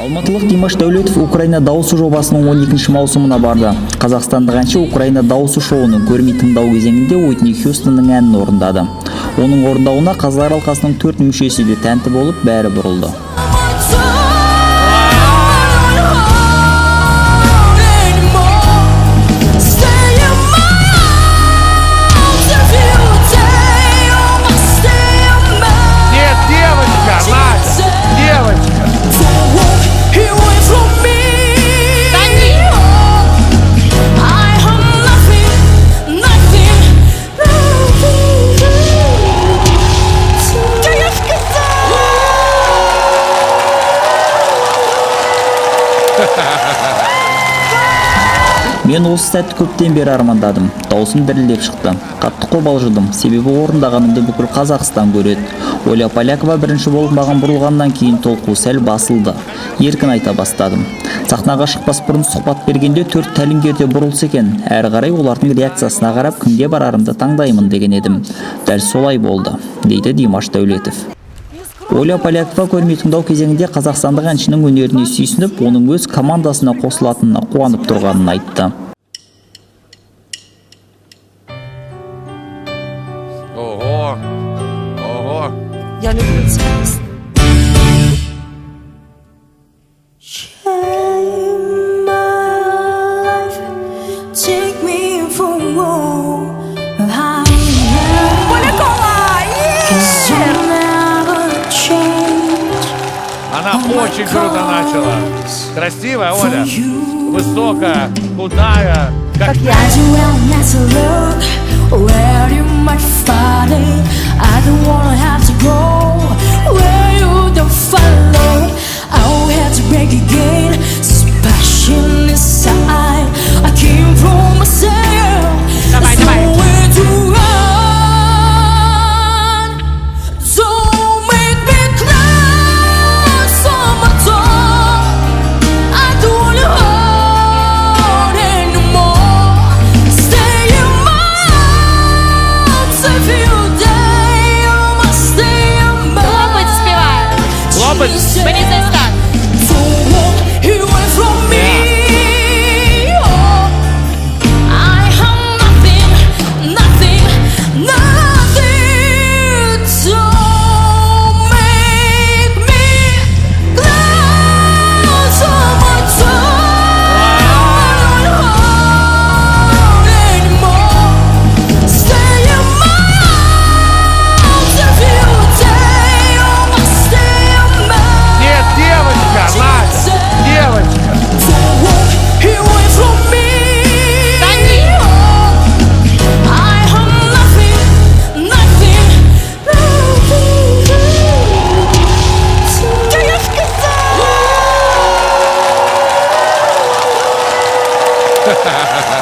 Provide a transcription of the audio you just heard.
Алматылық Димаш Даулетов Украина дауысы жобасының 12-ші маусымына барды. Қазақстандық әнші Украина дауысы шоуының көрмей тыңдау кезеңінде Уитни Хьюстонның әнін орындады. Оның орындауына қазылар алқасының 4 мүшесі де тәнті болып, бәрі бұрылды. Мен осы сәтті көптен бері армандадым. Даусым дірілдеп шықты. Қатты қобалжыдым, себебі орындағанымды бүкіл Қазақстан көреді. Оля Полякова бірінші болып маған бұрылғаннан кейін толқу сәл басылды. Еркін айта бастадым. Сахнаға шықпас бұрын сұхбат бергенде 4 тәлімгерде бұрылса екен. Әрі қарай олардың реакциясына қарап кімге барарымды таңдаймын деген едім. Дәл солай болды, дейді Димаш Даулетов. Оля Полякова көрмей тыңдау кезеңінде қазақстандық әншінің өнеріне сүйсініп, оның өз командасына қосылатынына қуанып тұрғанын айтты. Ого! Ого! Я люблю тебя. Она очень круто начала. Красивая, Оля. Высокая, худая. Как я. Давай, давай. Ha ha ha ha.